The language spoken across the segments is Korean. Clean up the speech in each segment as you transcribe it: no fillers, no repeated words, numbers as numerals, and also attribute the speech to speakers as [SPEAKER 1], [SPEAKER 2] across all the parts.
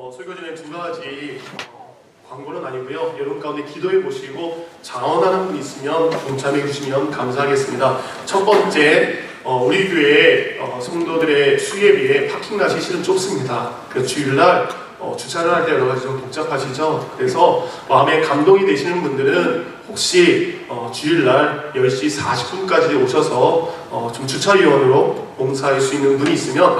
[SPEAKER 1] 설교 전에 두 가지 광고는 아니고요. 여러분 가운데 기도해 보시고 자원하는 분 있으면 동참해 주시면 감사하겠습니다. 첫 번째, 우리 교회 성도들의 수예비에 파킹락이 실은 좁습니다. 그래서 주일날 주차를 할 때 여러 가지 좀 복잡하시죠? 그래서 마음에 감동이 되시는 분들은 혹시 주일날 10시 40분까지 오셔서 좀 주차위원으로 봉사할 수 있는 분이 있으면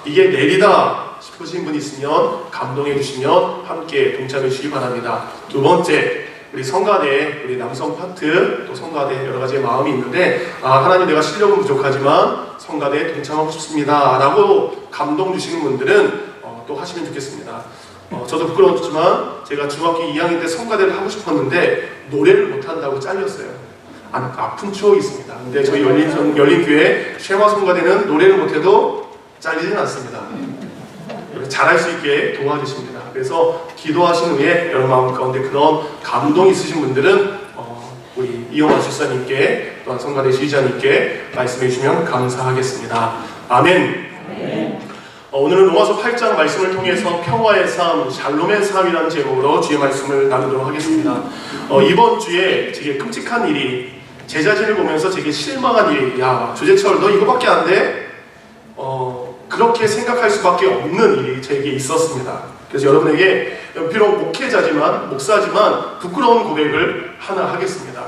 [SPEAKER 1] 이게 내리다 싶으신 분이 있으면 감동해 주시면 함께 동참해 주시기 바랍니다. 두 번째, 우리 성가대, 우리 남성 파트, 또 성가대 여러 가지의 마음이 있는데 하나님 내가 실력은 부족하지만 성가대에 동참하고 싶습니다 라고 감동 주시는 분들은 또 하시면 좋겠습니다. 저도 부끄러웠지만 제가 중학교 2학년 때 성가대를 하고 싶었는데 노래를 못한다고 잘렸어요. 아픈 추억이 있습니다. 근데 저희 열린교회 쉐마 성가대는 노래를 못해도 잘리진 않습니다. 잘할 수 있게 도와주십니다. 그래서 기도하신 후에 여러분 마음 가운데 그런 감동이 있으신 분들은 우리 이용환 집사님께 또한 성가대 지휘자님께 말씀해 주시면 감사하겠습니다. 아멘. 오늘은 로마서 8장 말씀을 통해서 평화의 삶, 샬롬의 삶이라는 제목으로 주의 말씀을 나누도록 하겠습니다. 이번 주에 되게 끔찍한 일이 제 자신을 보면서 되게 실망한 일이 조재철 너 이거밖에 안 돼? 그렇게 생각할 수밖에 없는 일이 저에게 있었습니다. 그래서 여러분에게 비록 목사지만 부끄러운 고백을 하나 하겠습니다.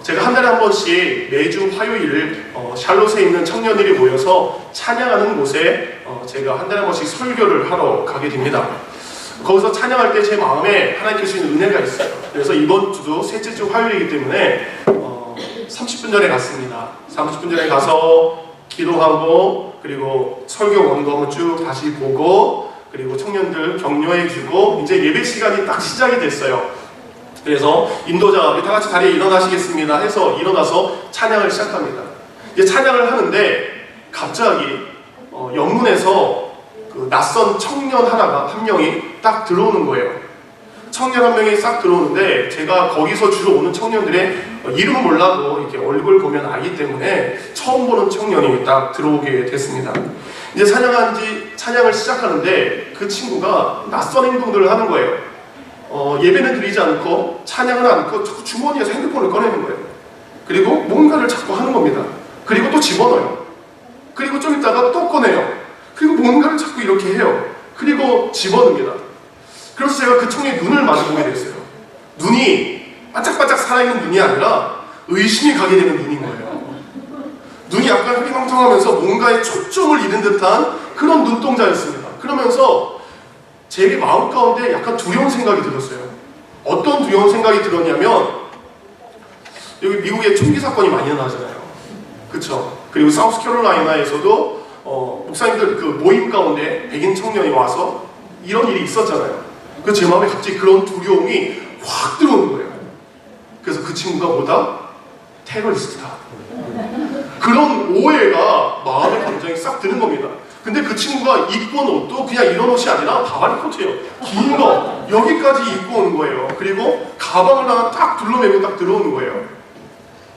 [SPEAKER 1] 제가 한 달에 한 번씩 매주 화요일 샬롯에 있는 청년들이 모여서 찬양하는 곳에 제가 한 달에 한 번씩 설교를 하러 가게 됩니다. 거기서 찬양할 때 제 마음에 하나님께 주시는 은혜가 있어요. 그래서 이번 주도 셋째 주 화요일이기 때문에 30분 전에 갔습니다. 30분 전에 가서 기도하고 그리고 설교 원고 한번 쭉 다시 보고 그리고 청년들 격려해주고 이제 예배 시간이 딱 시작이 됐어요. 그래서 인도자 다 같이 자리에 일어나시겠습니다 해서 일어나서 찬양을 시작합니다. 이제 찬양을 하는데 갑자기 영문에서 그 낯선 청년 한 명이 딱 들어오는 거예요. 청년 한 명이 싹 들어오는데 제가 거기서 주로 오는 청년들의 이름은 몰라도 이렇게 얼굴 보면 알기 때문에 처음 보는 청년이 딱 들어오게 됐습니다. 이제 찬양을 시작하는데 그 친구가 낯선 행동들을 하는 거예요. 예배는 드리지 않고 찬양은 않고 자꾸 주머니에서 핸드폰을 꺼내는 거예요. 그리고 뭔가를 자꾸 하는 겁니다. 그리고 또 집어넣어요. 그리고 좀 있다가 또 꺼내요. 그리고 뭔가를 자꾸 이렇게 해요. 그리고 집어넣습니다. 그래서 제가 그 청년의 눈을 마주보게 됐어요. 눈이 반짝반짝 살아있는 눈이 아니라 의심이 가게 되는 눈인 거예요. 눈이 약간 흐리멍텅하면서 뭔가에 초점을 잃은 듯한 그런 눈동자였습니다. 그러면서 제 마음 가운데 약간 두려운 생각이 들었어요. 어떤 두려운 생각이 들었냐면 여기 미국에 총기 사건이 많이 일어나잖아요. 그쵸? 그리고 사우스캐롤라이나에서도 목사님들 그 모임 가운데 백인 청년이 와서 이런 일이 있었잖아요. 그래서 제 마음에 갑자기 그런 두려움이 확 들어오는 거예요. 그래서 그 친구가 뭐다? 테러리스트다. 그런 오해가 마음의 감정이 싹 드는 겁니다. 근데 그 친구가 입고 온 옷도 그냥 이런 옷이 아니라 바바리 코트예요. 긴 거 여기까지 입고 오는 거예요. 그리고 가방을 하나 딱 둘러매고 딱 들어오는 거예요.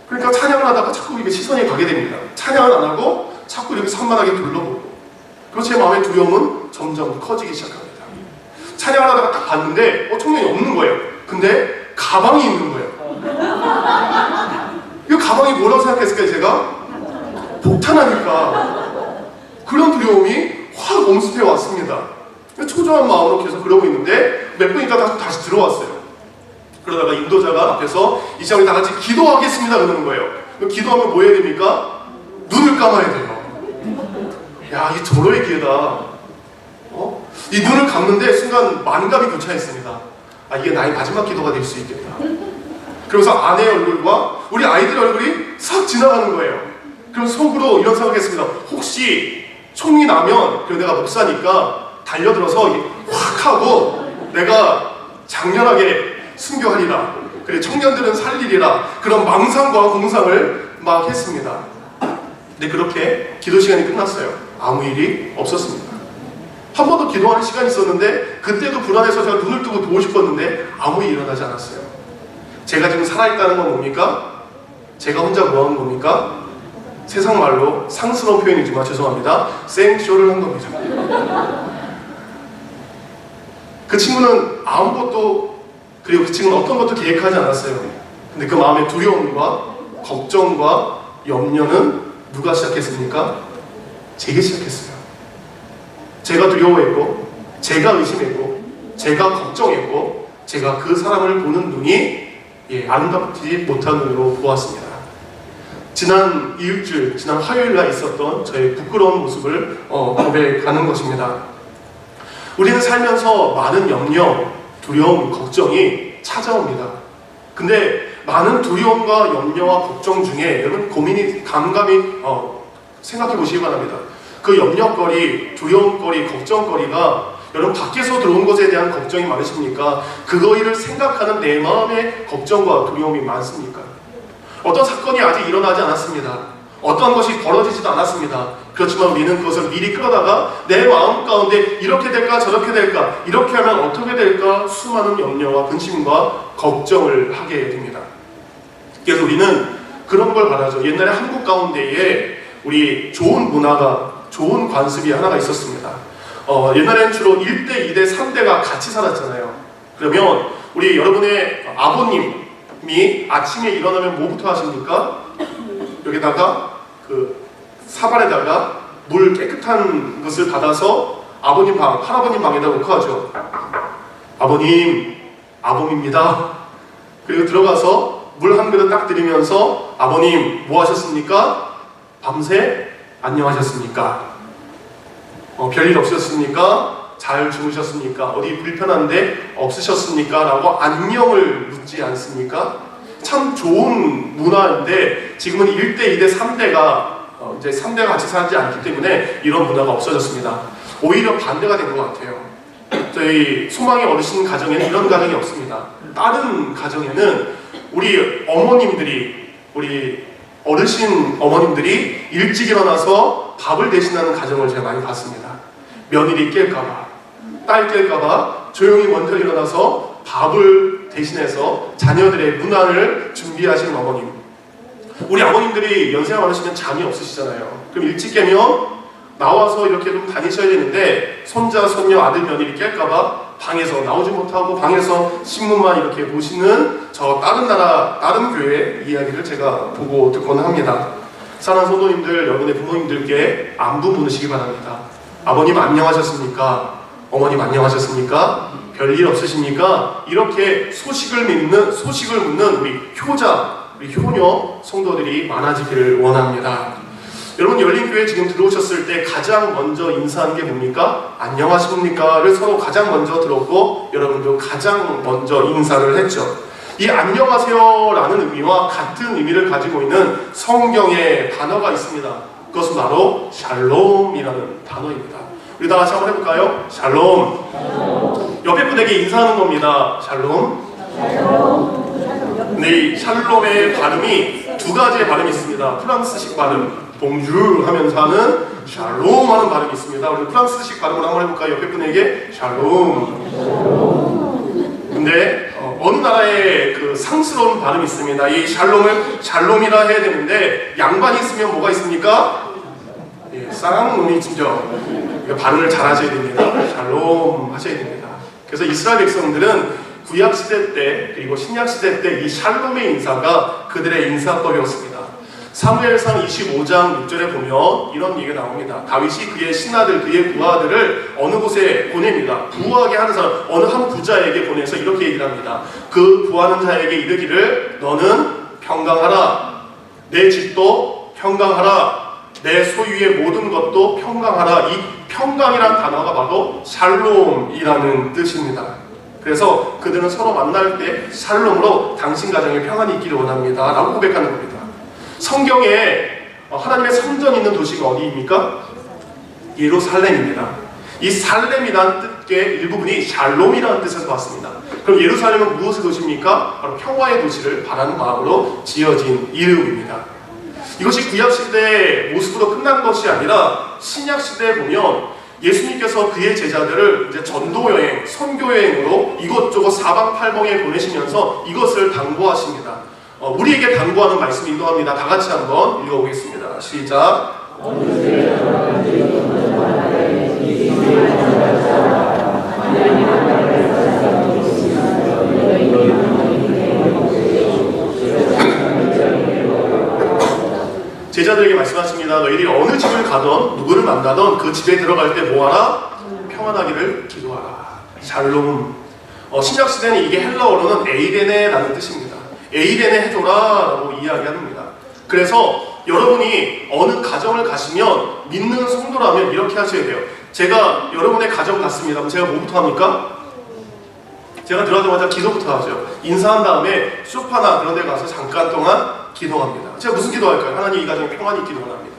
[SPEAKER 1] 그러니까 찬양을 하다가 자꾸 이게 시선이 가게 됩니다. 찬양을 안 하고 자꾸 이렇게 산만하게 둘러보고. 그래서 제 마음의 두려움은 점점 커지기 시작합니다. 찬양을 하다가 딱 봤는데 청년이 없는 거예요. 근데 가방이 있는 거예요. 이 가방이 뭐라고 생각했을까요? 제가? 폭탄 아닐까? 그런 두려움이 확 엄습해 왔습니다. 초조한 마음으로 계속 그러고 있는데 몇 분 있다가 다시 들어왔어요. 그러다가 인도자가 앞에서 이 시간에 다 같이 기도하겠습니다 그러는 거예요. 기도하면 뭐 해야 됩니까? 눈을 감아야 돼요. 야, 이 절호의 기회다. 이 눈을 감는데 순간 만감이 교차했습니다. 이게 나의 마지막 기도가 될 수 있겠다. 그러면서 아내의 얼굴과 우리 아이들의 얼굴이 싹 지나가는 거예요. 그럼 속으로 이런 생각했습니다. 혹시 총이 나면 그리고 내가 목사니까 달려들어서 확 하고 내가 장렬하게 순교하리라. 그래 청년들은 살리리라. 그런 망상과 공상을 막 했습니다. 근데 그렇게 기도 시간이 끝났어요. 아무 일이 없었습니다. 한 번 더 기도하는 시간이 있었는데 그때도 불안해서 제가 눈을 뜨고 보고 싶었는데 아무 일이 일어나지 않았어요. 제가 지금 살아있다는 건 뭡니까? 제가 혼자 뭐하는 겁니까? 세상 말로 상스러운 표현이지만 죄송합니다. 생쇼를 한 겁니다. 그 친구는 아무것도, 그리고 그 친구는 어떤 것도 계획하지 않았어요. 근데 그 마음의 두려움과 걱정과 염려는 누가 시작했습니까? 제가 시작했어요. 제가 두려워했고, 제가 의심했고, 제가 걱정했고, 제가 그 사람을 보는 눈이 아름답지 못한 눈으로 보았습니다. 지난 일주일, 지난 화요일날 있었던 저의 부끄러운 모습을 고백하는 것입니다. 우리는 살면서 많은 염려, 두려움, 걱정이 찾아옵니다. 근데 많은 두려움과 염려와 걱정 중에 여러분 고민이 감감히 생각해 보시기 바랍니다. 그 염려거리, 두려움거리, 걱정거리가 여러분 밖에서 들어온 것에 대한 걱정이 많으십니까? 그거를 생각하는 내 마음의 걱정과 두려움이 많습니까? 어떤 사건이 아직 일어나지 않았습니다. 어떤 것이 벌어지지도 않았습니다. 그렇지만 우리는 그것을 미리 끌어다가 내 마음 가운데 이렇게 될까 저렇게 될까, 이렇게 하면 어떻게 될까, 수많은 염려와 근심과 걱정을 하게 됩니다. 그래서 우리는 그런 걸 바라죠. 옛날에 한국 가운데에 우리 좋은 문화가, 좋은 관습이 하나가 있었습니다. 옛날에는 주로 1대, 2대, 3대가 같이 살았잖아요. 그러면 우리 여러분의 아버님이 아침에 일어나면 뭐부터 하십니까? 여기다가 그 사발에다가 물 깨끗한 것을 받아서 아버님 방, 할아버님 방에다 놓고 하죠. 아버님, 아범입니다. 그리고 들어가서 물 한 그릇 딱 드리면서 아버님 뭐 하셨습니까? 밤새 안녕하셨습니까? 별일 없으셨습니까? 잘 주무셨습니까? 어디 불편한데 없으셨습니까? 라고 안녕을 묻지 않습니까? 참 좋은 문화인데 지금은 1대, 2대, 3대가 이제 3대가 같이 살지 않기 때문에 이런 문화가 없어졌습니다. 오히려 반대가 된 것 같아요. 저희 소망의 어르신 가정에는 이런 가정이 없습니다. 다른 가정에는 우리 어머님들이, 우리 어르신 어머님들이 일찍 일어나서 밥을 대신하는 가정을 제가 많이 봤습니다. 며느리 깰까봐, 딸 깰까봐 조용히 먼저 일어나서 밥을 대신해서 자녀들의 문안을 준비하시는 어머님. 우리 아버님들이 연세가 많으시면 잠이 없으시잖아요. 그럼 일찍 깨면 나와서 이렇게 좀 다니셔야 되는데 손자, 손녀, 아들, 며느리 깰까봐 방에서 나오지 못하고 방에서 신문만 이렇게 보시는 저 다른 나라, 다른 교회 이야기를 제가 보고 듣곤 합니다. 사랑하는 성도님들, 여러분의 부모님들께 안부 묻으시기 바랍니다. 아버님 안녕하셨습니까? 어머님 안녕하셨습니까? 별일 없으십니까? 이렇게 소식을 묻는 우리 효자, 우리 효녀 성도들이 많아지기를 원합니다. 여러분 열린교회 지금 들어오셨을 때 가장 먼저 인사하는 게 뭡니까? 안녕하십니까를 서로 가장 먼저 들었고 여러분도 가장 먼저 인사를 했죠. 이 안녕하세요 라는 의미와 같은 의미를 가지고 있는 성경의 단어가 있습니다. 그것은 바로 샬롬이라는 단어입니다. 우리 다 같이 한번 해볼까요? 샬롬. 옆에 분에게 인사하는 겁니다. 샬롬. 네, 이 샬롬의 발음이 두 가지의 발음이 있습니다. 프랑스식 발음 봉주 하면서 하는 샬롬 하는 발음이 있습니다. 우리 프랑스식 발음을 한번 해볼까요? 옆에 분에게 샬롬. 근데 어느 나라의 그 상스러운 발음이 있습니다. 이 샬롬을 샬롬이라 해야 되는데 양반이 있으면 뭐가 있습니까? 예, 쌍놈이 진짜 발음을 잘 하셔야 됩니다. 샬롬 하셔야 됩니다. 그래서 이스라엘 백성들은 구약 시대 때 그리고 신약 시대 때 이 샬롬의 인사가 그들의 인사법이었습니다. 사무엘상 25장 6절에 보면 이런 얘기가 나옵니다. 다윗이 그의 신하들, 그의 부하들을 어느 곳에 보냅니다. 부하게 하는 사람, 어느 한 부자에게 보내서 이렇게 얘기를 합니다. 그 부하는 자에게 이르기를 너는 평강하라. 내 집도 평강하라. 내 소유의 모든 것도 평강하라. 이 평강이라는 단어가 바로 샬롬이라는 뜻입니다. 그래서 그들은 서로 만날 때 샬롬으로 당신 가정에 평안이 있기를 원합니다 라고 고백하는 겁니다. 성경에 하나님의 성전이 있는 도시가 어디입니까? 예루살렘입니다. 이 살렘이라는 뜻의 일부분이 샬롬이라는 뜻에서 왔습니다. 그럼 예루살렘은 무엇의 도시입니까? 바로 평화의 도시를 바라는 마음으로 지어진 이름입니다. 이것이 구약시대의 모습으로 끝난 것이 아니라 신약시대에 보면 예수님께서 그의 제자들을 이제 전도여행, 선교여행으로 이것저것 사방팔방에 보내시면서 이것을 당부하십니다. 우리에게 당부하는 말씀 인도합니다. 다 같이 한번 읽어보겠습니다. 시작. 말씀하십니다. 너희들이 어느 집을 가던 누구를 만나던 그 집에 들어갈 때 뭐하라? 평안하기를 기도하라. 샬롬. 신약시대는 이게 헬라어로는 에이레네라는 뜻입니다. 에이레네 해줘라 라고 이야기합니다. 그래서 여러분이 어느 가정을 가시면 믿는 성도라면 이렇게 하셔야 돼요. 제가 여러분의 가정 갔습니다. 그럼 제가 뭐부터 합니까? 제가 들어가자마자 기도부터 하죠. 인사한 다음에 소파나 그런 데 가서 잠깐 동안 기도합니다. 제가 무슨 기도할까요? 하나님, 이 가정에 평안이 있기를 원합니다.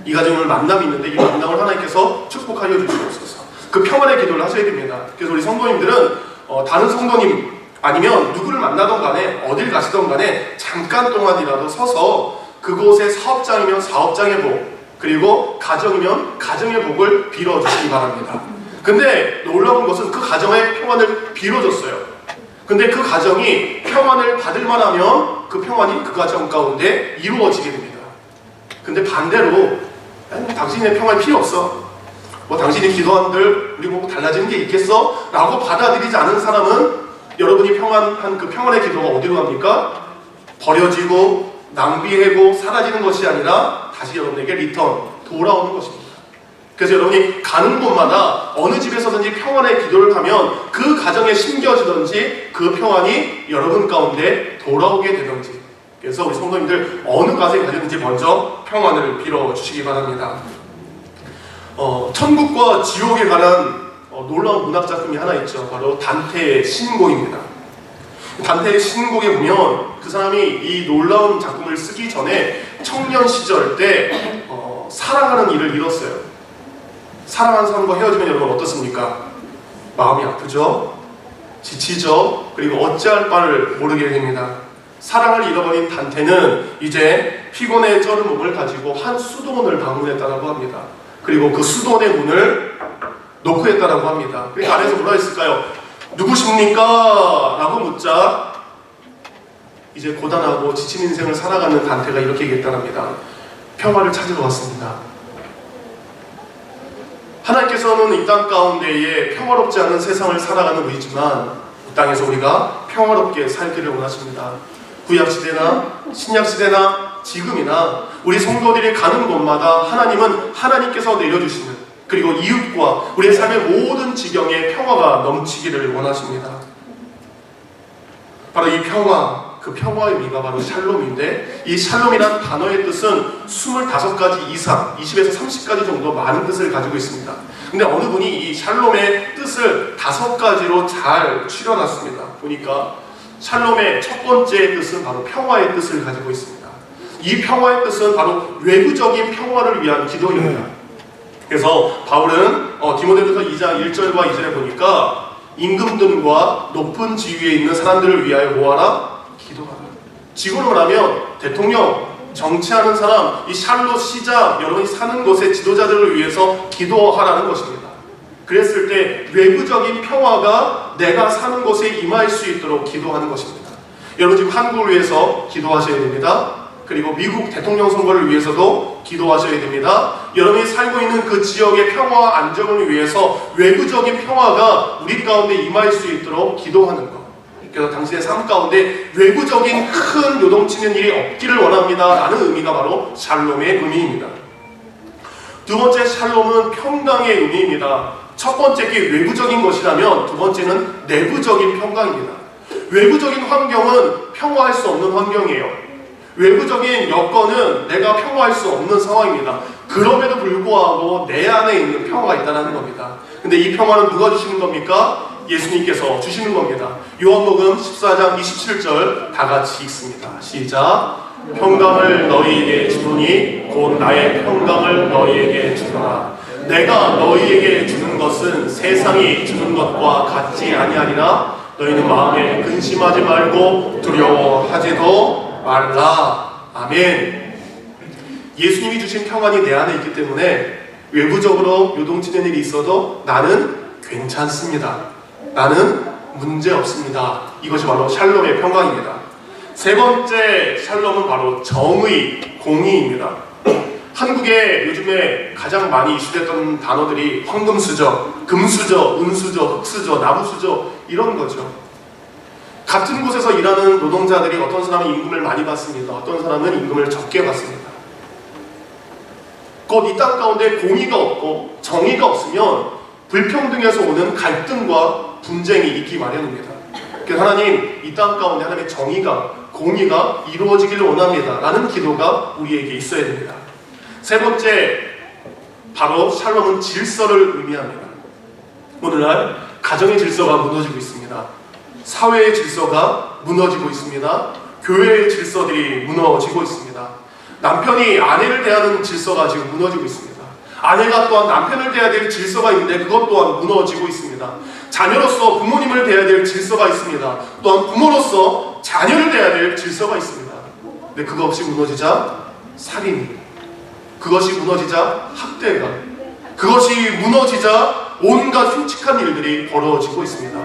[SPEAKER 1] 이 가정을 만남이 있는데 이 만남을 하나님께서 축복하여 주시옵소서. 그 평안의 기도를 하셔야 됩니다. 그래서 우리 성도님들은 다른 성도님 아니면 누구를 만나던 간에 어딜 가시던 간에 잠깐 동안이라도 서서 그곳의 사업장이면 사업장의 복, 그리고 가정이면 가정의 복을 빌어주시기 바랍니다. 근데 놀라운 것은 그 가정의 평안을 빌어줬어요. 근데 그 가정이 평안을 받을 만하면 그 평안이 그 가정 가운데 이루어지게 됩니다. 근데 반대로 당신의 평안이 필요 없어, 당신이 기도한들 우리 뭐 달라지는 게 있겠어? 라고 받아들이지 않은 사람은 여러분이 평안한 그 평안의 기도가 어디로 갑니까? 버려지고 낭비하고 사라지는 것이 아니라 다시 여러분에게 돌아오는 것입니다. 그래서 여러분이 가는 곳마다 어느 집에서든지 평안의 기도를 하면 그 가정에 심겨지든지 그 평안이 여러분 가운데 돌아오게 되든지, 그래서 우리 성도님들 어느 가정에 가든지 먼저 평안을 빌어주시기 바랍니다. 천국과 지옥에 관한 놀라운 문학작품이 하나 있죠. 바로 단테의 신곡입니다. 단테의 신곡에 보면 그 사람이 이 놀라운 작품을 쓰기 전에 청년 시절 때 사랑하는 일을 잃었어요. 사랑하는 사람과 헤어지면 여러분 어떻습니까? 마음이 아프죠? 지치죠? 그리고 어찌할 바를 모르게 됩니다. 사랑을 잃어버린 단테는 이제 피곤에 쩔은 몸을 가지고 한 수도원을 방문했다고 합니다. 그리고 그 수도원의 문을 노크했다고 합니다. 그러니까 안에서 뭐라 했을까요? 누구십니까? 라고 묻자 이제 고단하고 지친 인생을 살아가는 단테가 이렇게 얘기했답니다. 평화를 찾으러 왔습니다. 하나님께서는 이 땅 가운데에 평화롭지 않은 세상을 살아가는 우리지만 이 땅에서 우리가 평화롭게 살기를 원하십니다. 구약시대나 신약시대나 지금이나 우리 성도들이 가는 곳마다 하나님은 하나님께서 내려주시는, 그리고 이웃과 우리의 삶의 모든 지경에 평화가 넘치기를 원하십니다. 바로 이 평화, 그 평화의 의미가 바로 샬롬인데, 이 샬롬이란 단어의 뜻은 25가지 이상, 20에서 30가지 정도 많은 뜻을 가지고 있습니다. 근데 어느 분이 이 샬롬의 뜻을 5가지로 잘 추려놨습니다. 보니까 샬롬의 첫 번째 뜻은 바로 평화의 뜻을 가지고 있습니다. 이 평화의 뜻은 바로 외부적인 평화를 위한 기도입니다. 그래서 바울은 디모데전서 2장 1절과 2절에 보니까 임금들과 높은 지위에 있는 사람들을 위하여 뭐하라? 기도하라. 지금으로 말하면 대통령, 정치하는 사람, 이 샬롯 시장, 여러분이 사는 곳의 지도자들을 위해서 기도하라는 것입니다. 그랬을 때 외부적인 평화가 내가 사는 곳에 임할 수 있도록 기도하는 것입니다. 여러분 지금 한국을 위해서 기도하셔야 됩니다. 그리고 미국 대통령 선거를 위해서도 기도하셔야 됩니다. 여러분이 살고 있는 그 지역의 평화와 안정을 위해서 외부적인 평화가 우리 가운데 임할 수 있도록 기도하는 것. 그래서 당신의 삶 가운데 외부적인 큰 요동치는 일이 없기를 원합니다 라는 의미가 바로 샬롬의 의미입니다. 두 번째 샬롬은 평강의 의미입니다. 첫 번째 게 외부적인 것이라면 두 번째는 내부적인 평강입니다. 외부적인 환경은 평화할 수 없는 환경이에요. 외부적인 여건은 내가 평화할 수 없는 상황입니다. 그럼에도 불구하고 내 안에 있는 평화가 있다는 겁니다. 근데 이 평화는 누가 주시는 겁니까? 예수님께서 주시는 겁니다. 요한복음 14장 27절 다 같이 읽습니다. 시작. 평강을 너희에게 주노니 곧 나의 평강을 너희에게 주노라. 내가 너희에게 주는 것은 세상이 주는 것과 같지 아니하리라. 너희는 마음에 근심하지 말고 두려워하지도 말라. 아멘. 예수님이 주신 평안이 내 안에 있기 때문에 외부적으로 요동치는 일이 있어도 나는 괜찮습니다. 나는 문제 없습니다. 이것이 바로 샬롬의 평강입니다. 세 번째 샬롬은 바로 정의, 공의입니다. 한국에 요즘에 가장 많이 이슈됐던 단어들이 황금수저, 금수저, 은수저, 흑수저, 나무수저 이런 거죠. 같은 곳에서 일하는 노동자들이 어떤 사람은 임금을 많이 받습니다. 어떤 사람은 임금을 적게 받습니다. 곧 이 땅 가운데 공의가 없고 정의가 없으면 불평등에서 오는 갈등과 분쟁이 있기 마련입니다. 그래서 하나님, 이 땅 가운데 하나님의 정의가, 공의가 이루어지기를 원합니다 라는 기도가 우리에게 있어야 됩니다. 세 번째, 바로 샬롬은 질서를 의미합니다. 오늘날 가정의 질서가 무너지고 있습니다. 사회의 질서가 무너지고 있습니다. 교회의 질서들이 무너지고 있습니다. 남편이 아내를 대하는 질서가 지금 무너지고 있습니다. 아내가 또한 남편을 대해야 될 질서가 있는데 그것 또한 무너지고 있습니다. 자녀로서 부모님을 대해야 될 질서가 있습니다. 또한 부모로서 자녀를 대해야 될 질서가 있습니다. 근데 그것이 무너지자 살인이, 그것이 무너지자 학대가, 그것이 무너지자 온갖 흉측한 일들이 벌어지고 있습니다.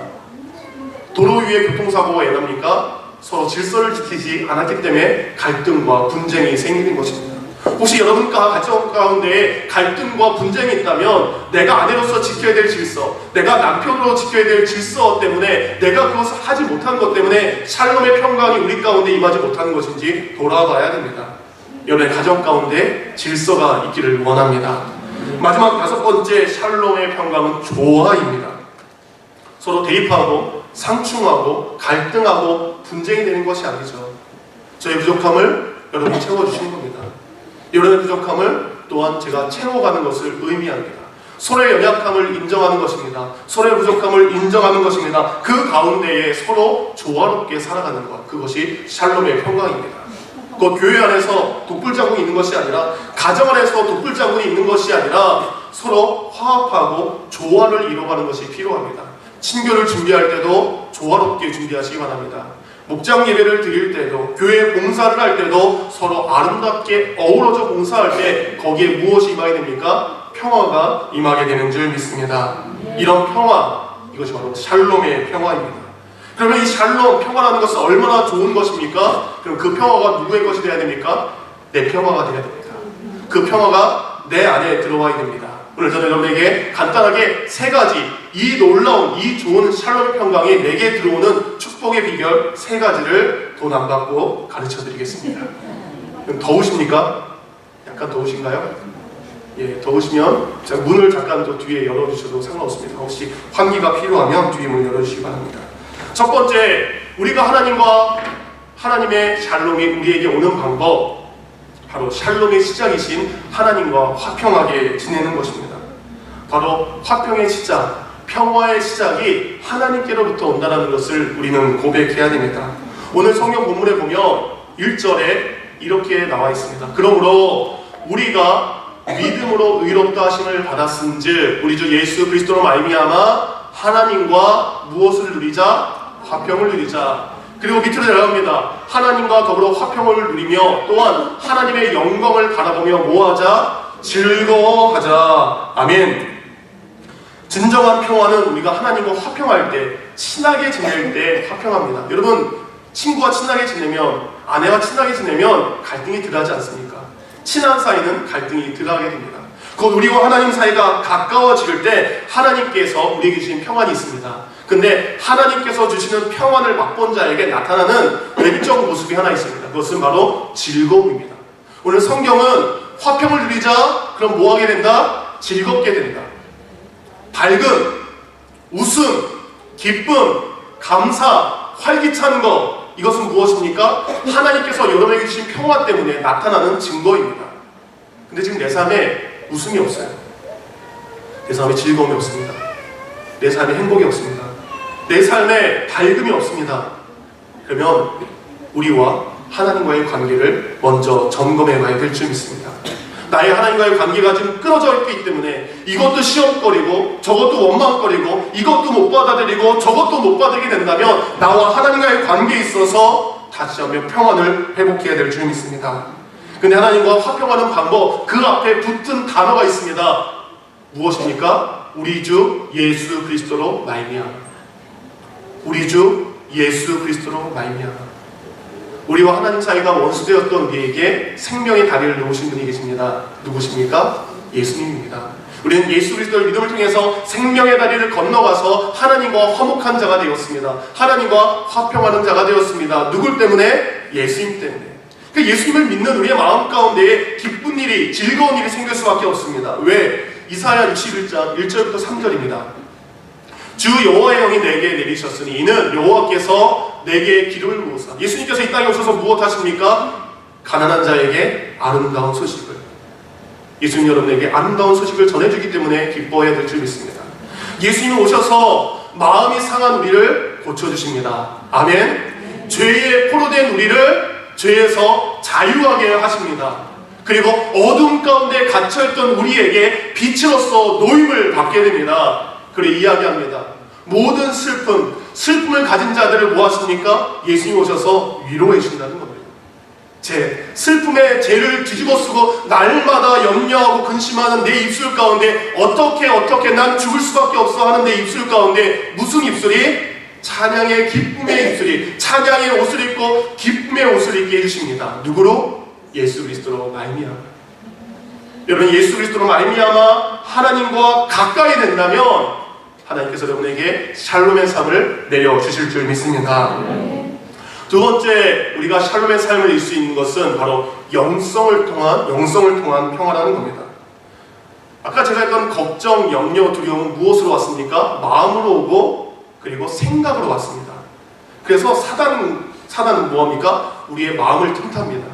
[SPEAKER 1] 도로 위에 교통사고가 일어납니까? 서로 질서를 지키지 않았기 때문에 갈등과 분쟁이 생기는 것입니다. 혹시 여러분과 가정 가운데 갈등과 분쟁이 있다면 내가 아내로서 지켜야 될 질서, 내가 남편으로 지켜야 될 질서 때문에 내가 그것을 하지 못한 것 때문에 샬롬의 평강이 우리 가운데 임하지 못하는 것인지 돌아봐야 됩니다. 여러분의 가정 가운데 질서가 있기를 원합니다. 마지막 다섯 번째 샬롬의 평강은 조화입니다. 서로 대립하고 상충하고 갈등하고 분쟁이 되는 것이 아니죠. 저의 부족함을 여러분이 채워주시는 겁니다. 여러분의 부족함을 또한 제가 채워가는 것을 의미합니다. 서로의 연약함을 인정하는 것입니다. 서로의 부족함을 인정하는 것입니다. 그 가운데에 서로 조화롭게 살아가는 것, 그것이 샬롬의 평강입니다. 그 교회 안에서 독불자군이 있는 것이 아니라, 가정 안에서 독불자군이 있는 것이 아니라 서로 화합하고 조화를 이뤄가는 것이 필요합니다. 친교를 준비할 때도 조화롭게 준비하시기 바랍니다. 목장 예배를 드릴 때도, 교회 봉사를 할 때도 서로 아름답게 어우러져 봉사할 때 거기에 무엇이 임하게 됩니까? 평화가 임하게 되는 줄 믿습니다. 이런 평화, 이것이 바로 샬롬의 평화입니다. 그러면 이 샬롬, 평화라는 것은 얼마나 좋은 것입니까? 그럼 그 평화가 누구의 것이 되어야 됩니까? 내 평화가 되어야 됩니다. 그 평화가 내 안에 들어와야 됩니다. 오늘 저는 여러분에게 간단하게 세 가지, 이 놀라운, 이 좋은 샬롬 평강이 내게 들어오는 축복의 비결 세 가지를 돈 안 받고 가르쳐 드리겠습니다. 더우십니까? 약간 더우신가요? 예, 더우시면 제가 문을 잠깐 또 뒤에 열어주셔도 상관없습니다. 혹시 환기가 필요하면 뒤에 문 열어주시기 바랍니다. 첫 번째, 우리가 하나님과 하나님의 샬롬이 우리에게 오는 방법, 바로 샬롬의 시작이신 하나님과 화평하게 지내는 것입니다. 바로 화평의 시작, 평화의 시작이 하나님께로부터 온다는 것을 우리는 고백해야 됩니다. 오늘 성경 본문에 보면 1절에 이렇게 나와 있습니다. 그러므로 우리가 믿음으로 의롭다 하심을 받았은즉 우리 주 예수 그리스도로 말미암아 하나님과 무엇을 누리자? 화평을 누리자. 그리고 밑으로 내려갑니다. 하나님과 더불어 화평을 누리며 또한 하나님의 영광을 바라보며 뭐하자? 즐거워하자. 아멘. 진정한 평화는 우리가 하나님과 화평할 때, 친하게 지낼 때 화평합니다. 여러분, 친구와 친하게 지내면, 아내와 친하게 지내면 갈등이 덜하지 않습니까? 친한 사이는 갈등이 덜하게 됩니다. 곧 우리와 하나님 사이가 가까워질 때 하나님께서 우리에게 주신 평안이 있습니다. 근데 하나님께서 주시는 평안을 맛본 자에게 나타나는 외적 모습이 하나 있습니다. 그것은 바로 즐거움입니다. 오늘 성경은 화평을 누리자, 그럼 뭐 하게 된다? 즐겁게 된다. 밝음, 웃음, 기쁨, 감사, 활기찬 것, 이것은 무엇입니까? 하나님께서 여러분에게 주신 평화 때문에 나타나는 증거입니다. 근데 지금 내 삶에 웃음이 없어요. 내 삶에 즐거움이 없습니다. 내 삶에 행복이 없습니다. 내 삶에 밝음이 없습니다. 그러면 우리와 하나님과의 관계를 먼저 점검해 봐야 될 줄 믿습니다. 나의 하나님과의 관계가 지금 끊어져 있기 때문에 이것도 시험거리고 저것도 원망거리고 이것도 못 받아들이고 저것도 못 받게 된다면 나와 하나님과의 관계에 있어서 다시 한번 평안을 회복해야 될 줄 믿습니다. 근데 하나님과 화평하는 방법, 그 앞에 붙은 단어가 있습니다. 무엇입니까? 우리 주 예수 그리스도로 말미암아. 우리 주 예수 그리스도로 말미암아. 우리와 하나님 사이가 원수되었던 우리에게 생명의 다리를 놓으신 분이 계십니다. 누구십니까? 예수님입니다. 우리는 예수 그리스도를 믿음을 통해서 생명의 다리를 건너가서 하나님과 화목한 자가 되었습니다. 하나님과 화평하는 자가 되었습니다. 누굴 때문에? 예수님 때문에. 그 예수님을 믿는 우리의 마음 가운데에 기쁜 일이, 즐거운 일이 생길 수밖에 없습니다. 왜? 이사야 61장 1절부터 3절입니다. 주 여호와의 영이 내게 내리셨으니 이는 여호와께서 내게 기름을 부으사. 예수님께서 이 땅에 오셔서 무엇 하십니까? 가난한 자에게 아름다운 소식을, 예수님 여러분에게 아름다운 소식을 전해주기 때문에 기뻐해야 될 줄 믿습니다. 예수님이 오셔서 마음이 상한 우리를 고쳐주십니다. 아멘. 죄에 포로된 우리를 죄에서 자유하게 하십니다. 그리고 어둠 가운데 갇혀있던 우리에게 빛으로서 노임을 받게 됩니다. 그리고 이야기합니다. 모든 슬픔을 가진 자들을 뭐 하십니까? 예수님이 오셔서 위로해 주신다는 겁니다. 슬픔의 죄를 뒤집어 쓰고 날마다 염려하고 근심하는 내 입술 가운데 어떻게 난 죽을 수밖에 없어 하는 내 입술 가운데 무슨 입술이? 찬양의 기쁨의 입술이, 찬양의 옷을 입고 기쁨의 옷을 입게 해주십니다. 누구로? 예수 그리스도로 말미암아. 여러분, 예수 그리스도로 말미암아 하나님과 가까이 된다면 하나님께서 여러분에게 샬롬의 삶을 내려주실 줄 믿습니다. 두 번째, 우리가 샬롬의 삶을 이룰 수 있는 것은 바로 영성을 통한 평화라는 겁니다. 아까 제가 했던 걱정, 염려, 두려움은 무엇으로 왔습니까? 마음으로 오고 그리고 생각으로 왔습니다. 그래서 사단은 뭐합니까? 우리의 마음을 틈탑니다.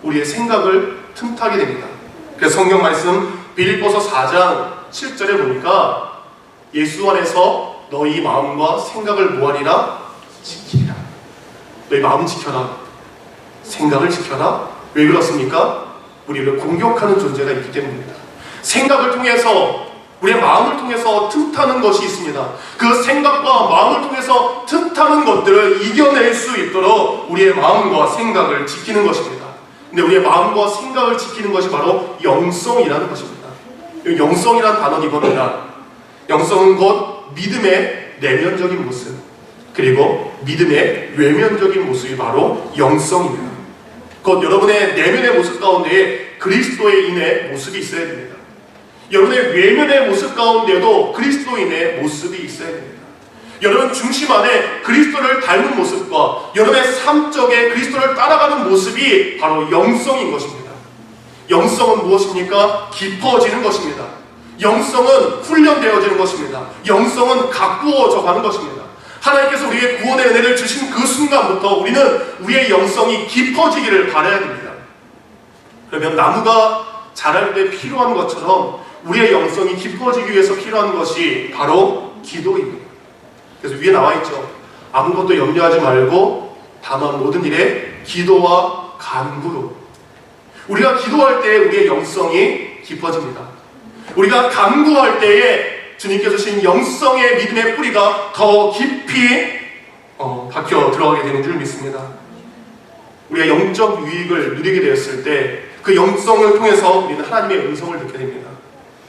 [SPEAKER 1] 우리의 생각을 틈타게 됩니다. 그래서 성경 말씀 빌립보서 4장 7절에 보니까 예수 안에서 너희 마음과 생각을 뭐하리라? 지키리라. 너희 마음 지켜라. 생각을 지켜라. 왜 그렇습니까? 우리를 공격하는 존재가 있기 때문입니다. 생각을 통해서, 우리의 마음을 통해서 틈타는 것이 있습니다. 그 생각과 마음을 통해서 틈타는 것들을 이겨낼 수 있도록 우리의 마음과 생각을 지키는 것입니다. 근데 우리의 마음과 생각을 지키는 것이 바로 영성이라는 것입니다. 영성이라는 단어는 이겁니다. 영성은 곧 믿음의 내면적인 모습, 그리고 믿음의 외면적인 모습이 바로 영성입니다. 곧 여러분의 내면의 모습 가운데에 그리스도인의 모습이 있어야 됩니다. 여러분의 외면의 모습 가운데도 그리스도인의 모습이 있어야 됩니다. 여러분 중심 안에 그리스도를 닮은 모습과 여러분의 삶적에 그리스도를 따라가는 모습이 바로 영성인 것입니다. 영성은 무엇입니까? 깊어지는 것입니다. 영성은 훈련되어지는 것입니다. 영성은 가꾸어져 가는 것입니다. 하나님께서 우리에게 구원의 은혜를 주신 그 순간부터 우리는 우리의 영성이 깊어지기를 바라야 됩니다. 그러면 나무가 자랄 때 필요한 것처럼 우리의 영성이 깊어지기 위해서 필요한 것이 바로 기도입니다. 그래서 위에 나와 있죠. 아무것도 염려하지 말고 다만 모든 일에 기도와 간구로. 우리가 기도할 때 우리의 영성이 깊어집니다. 우리가 간구할 때에 주님께서 주신 영성의 믿음의 뿌리가 더 깊이 박혀 들어가게 되는 줄 믿습니다. 우리가 영적 유익을 누리게 되었을 때 그 영성을 통해서 우리는 하나님의 음성을 듣게 됩니다.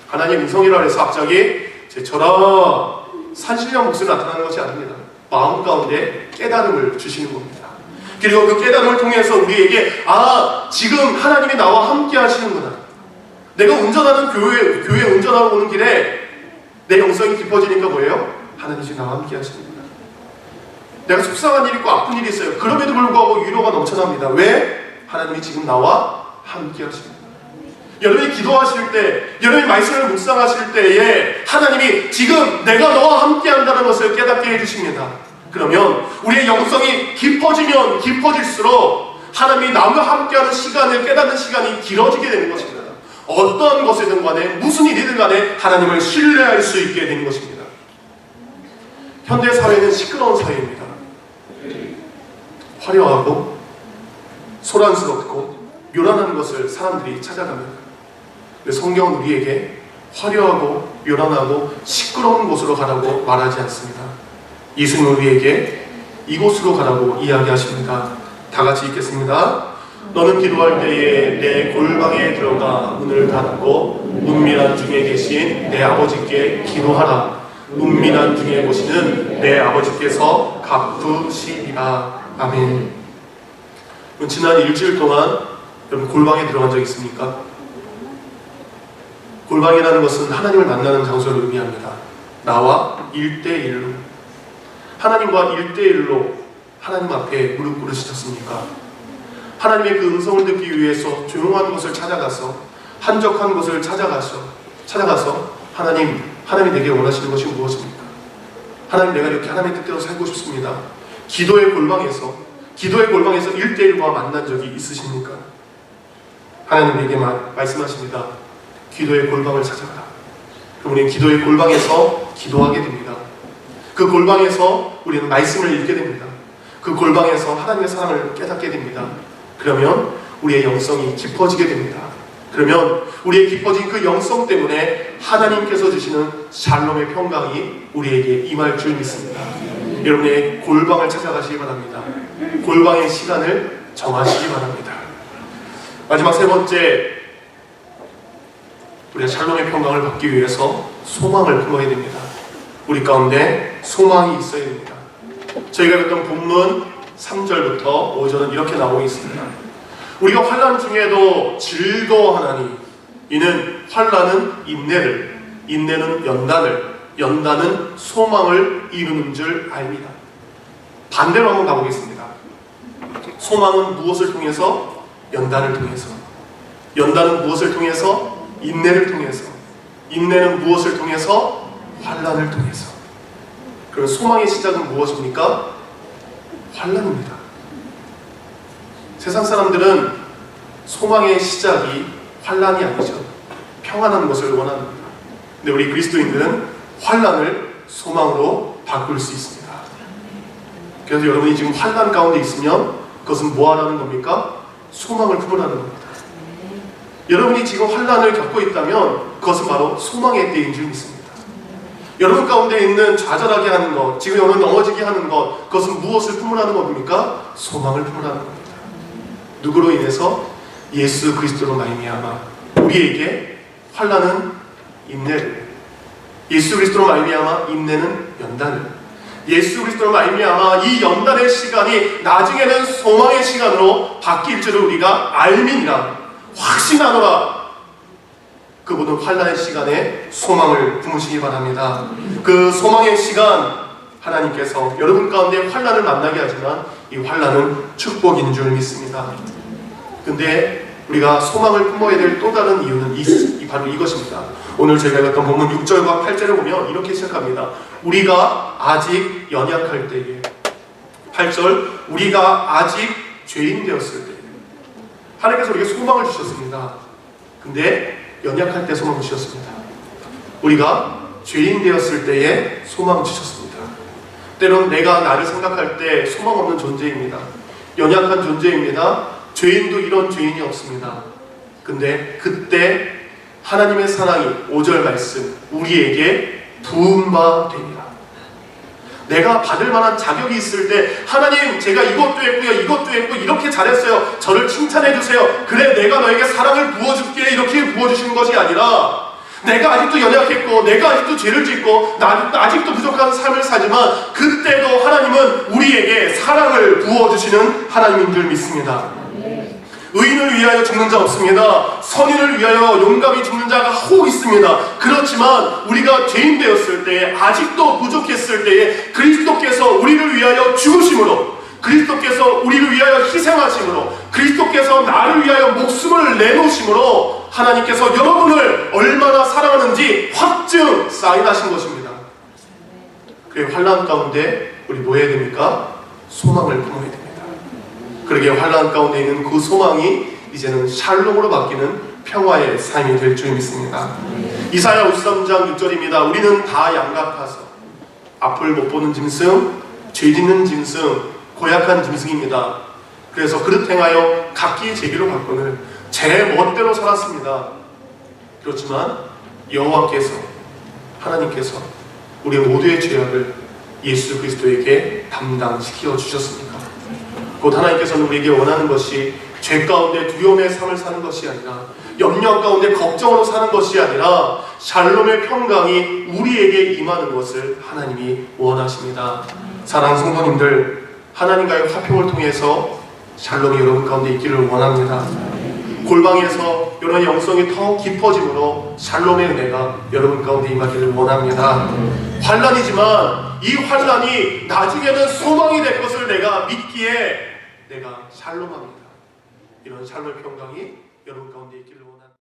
[SPEAKER 1] 하나님의 음성이라 해서 갑자기 제처럼 산신령 목소리 나타나는 것이 아닙니다. 마음 가운데 깨달음을 주시는 겁니다. 그리고 그 깨달음을 통해서 우리에게 지금 하나님이 나와 함께 하시는구나. 내가 운전하는 교회 운전하고 오는 길에 내 영성이 깊어지니까 뭐예요? 하나님이 지금 나와 함께 하시는구나. 내가 속상한 일 있고 아픈 일이 있어요. 그럼에도 불구하고 위로가 넘쳐납니다. 왜? 하나님이 지금 나와 함께 하십니다. 여러분이 기도하실 때, 여러분이 말씀을 묵상하실 때에 하나님이 지금 내가 너와 함께 한다는 것을 깨닫게 해주십니다. 그러면 우리의 영성이 깊어지면 깊어질수록 하나님이 나와 함께하는 시간을 깨닫는 시간이 길어지게 되는 것입니다. 어떤 것이든 간에 무슨 일이든 간에 하나님을 신뢰할 수 있게 되는 것입니다. 현대 사회는 시끄러운 사회입니다. 화려하고 소란스럽고 요란한 것을 사람들이 찾아갑니다. 근데 성경은 우리에게 화려하고 요란하고 시끄러운 곳으로 가라고 말하지 않습니다. 예수님은 우리에게 이곳으로 가라고 이야기하십니다. 다 같이 읽겠습니다. 너는 기도할 때에 내 골방에 들어가 문을 닫고 은밀한 중에 계신 내 아버지께 기도하라. 은밀한 중에 보시는 내 아버지께서 갚으시리라. 아멘. 지난 일주일 동안 여러분 골방에 들어간 적 있습니까? 골방이라는 것은 하나님을 만나는 장소를 의미합니다. 나와 1대1로, 하나님과 1대1로 하나님 앞에 무릎 꿇으셨습니까? 하나님의 그 음성을 듣기 위해서 조용한 곳을 찾아가서 한적한 곳을 찾아가서 하나님 내게 원하시는 것이 무엇입니까? 하나님, 내가 이렇게 하나님의 뜻대로 살고 싶습니다. 기도의 골방에서 1대1과 만난 적이 있으십니까? 하나님에게 말씀하십니다. 기도의 골방을 찾아가라. 그럼 우리는 기도의 골방에서 기도하게 됩니다. 그 골방에서 우리는 말씀을 읽게 됩니다. 그 골방에서 하나님의 사랑을 깨닫게 됩니다. 그러면 우리의 영성이 깊어지게 됩니다. 그러면 우리의 깊어진 그 영성 때문에 하나님께서 주시는 샬롬의 평강이 우리에게 임할 줄 믿습니다. 여러분의 골방을 찾아가시기 바랍니다. 골방의 시간을 정하시기 바랍니다. 마지막 세 번째, 우리가 샬롬의 평강을 받기 위해서 소망을 품어야 됩니다. 우리 가운데 소망이 있어야 됩니다. 저희가 읽었던 본문 3절부터 5절은 이렇게 나오고 있습니다. 우리가 환난 중에도 즐거워하나니 이는 환난은 인내를, 인내는 연단을, 연단은 소망을 이루는 줄 압니다. 반대로 한번 가보겠습니다. 소망은 무엇을 통해서? 연단을 통해서. 연단은 무엇을 통해서? 인내를 통해서. 인내는 무엇을 통해서? 환난을 통해서. 그럼 소망의 시작은 무엇입니까? 환난입니다. 세상 사람들은 소망의 시작이 환난이 아니죠. 평안한 것을 원합니다. 근데 우리 그리스도인들은 환난을 소망으로 바꿀 수 있습니다. 그래서 여러분이 지금 환난 가운데 있으면 그것은 뭐 하라는 겁니까? 소망을 품으라는 겁니다. 여러분이 지금 환난을 겪고 있다면 그것은 바로 소망의 때인 줄 믿습니다. 여러분 가운데 있는 좌절하게 하는 것, 지금 여러분 넘어지게 하는 것, 그것은 무엇을 품으라는 겁니까? 소망을 품으라는 겁니다. 누구로 인해서? 예수 그리스도로 말미암아 우리에게 환난은 인내를, 예수 그리스도로 말미암아 인내는 연단을, 예수 그리스도로 말미암아 이 연단의 시간이 나중에는 소망의 시간으로 바뀔 줄을 우리가 알미니라. 확신하노라. 그분은 환난의 시간에 소망을 품으시기 바랍니다. 그 소망의 시간, 하나님께서 여러분 가운데 환난을 만나게 하지만 이 환난은 축복인 줄 믿습니다. 근데 우리가 소망을 품어야 될 또 다른 이유는 바로 이것입니다. 오늘 저희가 읽었던 본문 6절과 8절을 보면 이렇게 시작합니다. 우리가 아직 연약할 때에, 8절, 우리가 아직 죄인 되었을 때에 하나님께서 우리에게 소망을 주셨습니다. 근데 연약할 때 소망을 주셨습니다. 우리가 죄인 되었을 때에 소망을 주셨습니다. 때론 내가 나를 생각할 때 소망 없는 존재입니다. 연약한 존재입니다. 죄인도 이런 죄인이 없습니다. 근데 그때 하나님의 사랑이 5절 말씀 우리에게 부은 바 됩니다. 내가 받을 만한 자격이 있을 때 하나님 제가 이것도 했고요, 이것도 했고 이렇게 잘했어요, 저를 칭찬해 주세요, 그래 내가 너에게 사랑을 부어줄게, 이렇게 부어주시는 것이 아니라 내가 아직도 연약했고 내가 아직도 죄를 짓고 아직도 부족한 삶을 살지만 그때도 하나님은 우리에게 사랑을 부어주시는 하나님인 줄 믿습니다. 의인을 위하여 죽는 자 없습니다. 선인을 위하여 용감히 죽는 자가 혹 있습니다. 그렇지만 우리가 죄인 되었을 때에, 아직도 부족했을 때에 그리스도께서 우리를 위하여 죽으심으로, 그리스도께서 우리를 위하여 희생하심으로, 그리스도께서 나를 위하여 목숨을 내놓으심으로 하나님께서 여러분을 얼마나 사랑하는지 확증 사인하신 것입니다. 그래 환난 가운데 우리 뭐 해야 됩니까? 소망을 품어야 됩니다. 그러게 환난 가운데 있는 그 소망이 이제는 샬롬으로 바뀌는 평화의 삶이 될 줄 믿습니다. 이사야 53장 6절입니다. 우리는 다 양각하서 앞을 못 보는 짐승, 죄 짓는 짐승, 고약한 짐승입니다. 그래서 그릇 행하여 각기 제기로 바꾸는 제 멋대로 살았습니다. 그렇지만 여호와께서, 하나님께서 우리 모두의 죄악을 예수 그리스도에게 담당시켜 주셨습니다. 곧 하나님께서는 우리에게 원하는 것이 죄 가운데 두려움의 삶을 사는 것이 아니라, 염려 가운데 걱정으로 사는 것이 아니라 샬롬의 평강이 우리에게 임하는 것을 하나님이 원하십니다. 사랑하는 성도님들, 하나님과의 화평을 통해서 샬롬이 여러분 가운데 있기를 원합니다. 골방에서 여러분의 영성이 더 깊어짐으로 샬롬의 은혜가 여러분 가운데 임하기를 원합니다. 환난이지만 이 환난이 나중에는 소망이 될 것을 내가 믿기에 내가 샬롬합니다. 이런 샬롬의 평강이 여러분 가운데 있기를 원합니다.